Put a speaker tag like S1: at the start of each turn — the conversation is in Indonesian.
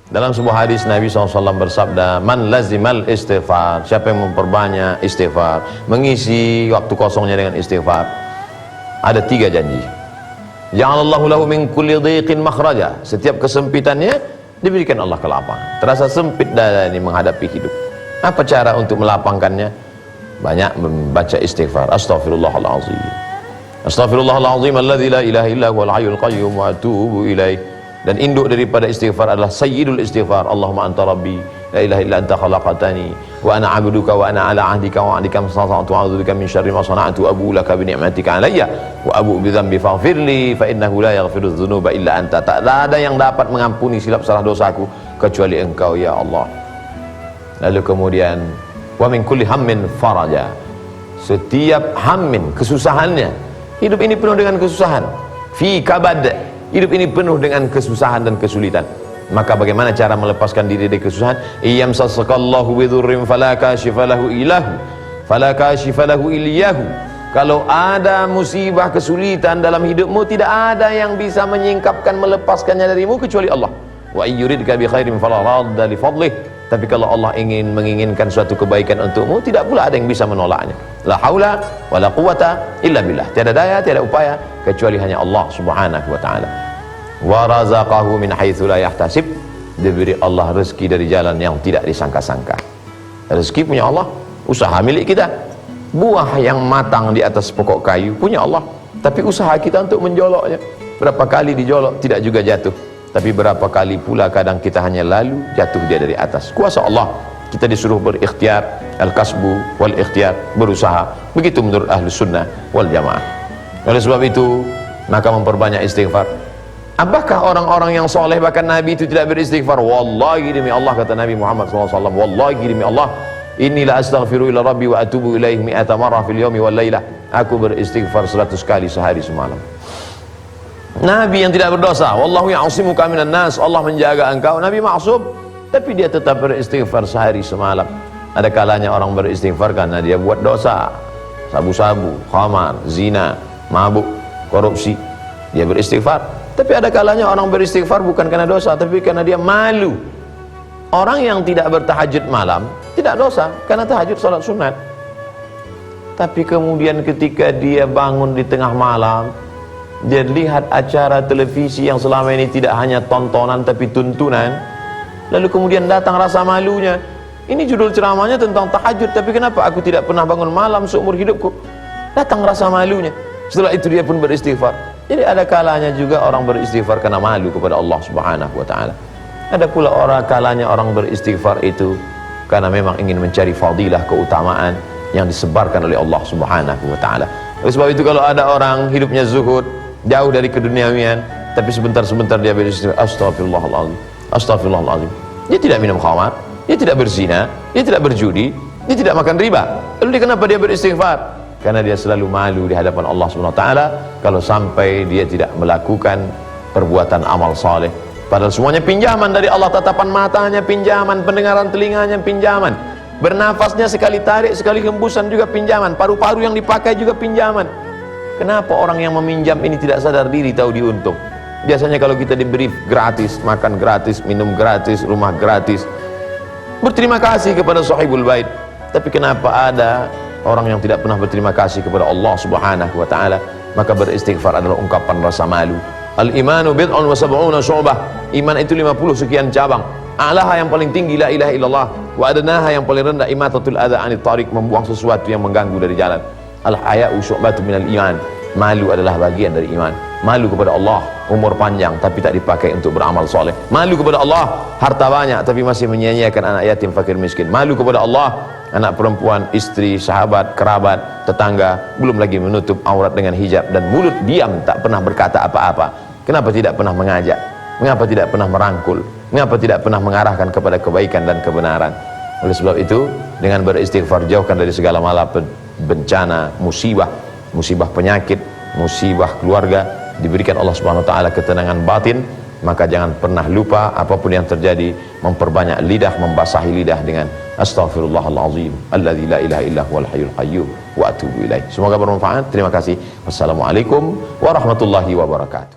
S1: Dalam sebuah hadis Nabi SAW bersabda, man lazimal istighfar, siapa yang memperbanyak istighfar, mengisi waktu kosongnya dengan istighfar, ada 3 janji. Ja'alallahu lahu min kulli dhiqin makhraja, setiap kesempitannya diberikan Allah kelapangan. Terasa sempit dada ini menghadapi hidup. Apa cara untuk melapangkannya? Banyak membaca istighfar. Astaghfirullahalazim, astaghfirullahalazim alladzi la ilaha illa huwal hayyul qayyum wa atubu ilaih. Dan induk daripada istighfar adalah sayyidul istighfar. Allahumma anta rabbi la ilaha illa anta khalaqtani wa ana 'abduka wa ana 'ala 'ahdika wa 'adika mastata'tu a'udzu bika min syarri ma sana'tu abu laka bi ni'matika 'alayya wa abu bi dzambi faghfirli fa innahu la yaghfiru dzunuba illa anta. Tak ada yang dapat mengampuni silap salah dosaku kecuali Engkau ya Allah. Lalu kemudian wa min kulli hammin faraja, setiap hammin, kesusahannya, hidup ini penuh dengan kesusahan, fi kabad, hidup ini penuh dengan kesusahan dan kesulitan. Maka bagaimana cara melepaskan diri dari kesusahan? Iyam sasakallahu bidurrim fala kashifalahu ilahu fala kashifalahu iliyahu. Kalau ada musibah, kesulitan dalam hidupmu, tidak ada yang bisa menyingkapkan, melepaskannya darimu kecuali Allah. Wa yuridka bi khairin fala radda li fadlih. Tapi kalau Allah ingin menginginkan suatu kebaikan untukmu, tidak pula ada yang bisa menolaknya. La haula wala quwata illa billah. Tiada daya, tiada upaya kecuali hanya Allah Subhanahu wa taala. Wa razaqahu min haitsu la yahtasib, diberi Allah rezeki dari jalan yang tidak disangka-sangka. Rezeki punya Allah, usaha milik kita. Buah yang matang di atas pokok kayu punya Allah, tapi usaha kita untuk menjoloknya. Berapa kali dijolok tidak juga jatuh, tapi berapa kali pula kadang kita hanya lalu jatuh dia dari atas. Kuasa Allah. Kita disuruh berikhtiar, al-kasbu wal ikhtiar, berusaha. Begitu menurut ahli sunnah wal jamaah. Oleh sebab itu, maka memperbanyak istighfar. Apakah orang-orang yang soleh, bahkan Nabi itu tidak beristighfar? Wallahi demi Allah, kata Nabi Muhammad SAW, wallahi demi Allah, inilah astaghfiru ila rabbi wa atubu ilaih mi'ata marrah fil yawmi wal laylah. Aku beristighfar 100 kali sehari semalam. Nabi yang tidak berdosa, wallahu ya'asimuka minan nas, Allah menjaga engkau, Nabi maksum, tapi dia tetap beristighfar sehari semalam. Ada kalanya orang beristighfar karena dia buat dosa, sabu-sabu, khamar, zina, mabuk, korupsi, dia beristighfar. Tapi ada kalanya orang beristighfar bukan karena dosa, tapi karena dia malu. Orang yang tidak bertahajud malam tidak dosa karena tahajud salat sunat. Tapi kemudian ketika dia bangun di tengah malam, dia lihat acara televisi yang selama ini tidak hanya tontonan tapi tuntunan, lalu kemudian datang rasa malunya. Ini judul ceramahnya tentang tahajud, tapi kenapa aku tidak pernah bangun malam seumur hidupku? Datang rasa malunya. Setelah itu dia pun beristighfar. Jadi ada kalanya juga orang beristighfar karena malu kepada Allah Subhanahu wa taala. Ada pula kalanya orang beristighfar itu karena memang ingin mencari fadilah, keutamaan yang disebarkan oleh Allah Subhanahu wa taala. Oleh sebab itu kalau ada orang hidupnya zuhud, jauh dari keduniawian, tapi sebentar-sebentar dia beristighfar, astagfirullahaladzim, astagfirullahaladzim. Dia tidak minum khamar, dia tidak berzina, dia tidak berjudi, dia tidak makan riba. Lalu kenapa dia beristighfar? Karena dia selalu malu di hadapan Allah Subhanahu wa taala kalau sampai dia tidak melakukan perbuatan amal saleh. Padahal semuanya pinjaman dari Allah, tatapan matanya pinjaman, pendengaran telinganya pinjaman, bernafasnya sekali tarik sekali hembusan juga pinjaman, paru-paru yang dipakai juga pinjaman. Kenapa orang yang meminjam ini tidak sadar diri, tahu diuntung? Biasanya kalau kita diberi gratis, makan gratis, minum gratis, rumah gratis, berterima kasih kepada sahibul bait. Tapi kenapa ada orang yang tidak pernah berterima kasih kepada Allah Subhanahu wa taala? Maka beristighfar adalah ungkapan rasa malu. Al-imanu bid'un wa sab'una syu'bah. Iman itu 50 sekian cabang. A'laha yang paling tinggi la ilaha illallah, wa adnaha yang paling rendah imatatul adza anit tariq, membuang sesuatu yang mengganggu dari jalan. Al-haya'u syu'batun minal iman. Malu adalah bagian dari iman. Malu kepada Allah, umur panjang tapi tak dipakai untuk beramal soleh. Malu kepada Allah, harta banyak tapi masih menyia-nyiakan anak yatim, fakir, miskin. Malu kepada Allah, anak perempuan, istri, sahabat, kerabat, tetangga, belum lagi menutup aurat dengan hijab, dan mulut diam tak pernah berkata apa-apa. Kenapa tidak pernah mengajak? Mengapa tidak pernah merangkul? Mengapa tidak pernah mengarahkan kepada kebaikan dan kebenaran? Oleh sebab itu, dengan beristighfar jauhkan dari segala malapetaka, bencana, musibah, musibah penyakit, musibah keluarga, diberikan Allah Subhanahu wa taala ketenangan batin. Maka jangan pernah lupa apapun yang terjadi, memperbanyak lidah, membasahi lidah dengan astaghfirullahalazim alladzi la ilaha illa huwal hayyul qayyum wa atubu ilaih. Semoga bermanfaat. Terima kasih. Wassalamualaikum warahmatullahi wabarakatuh.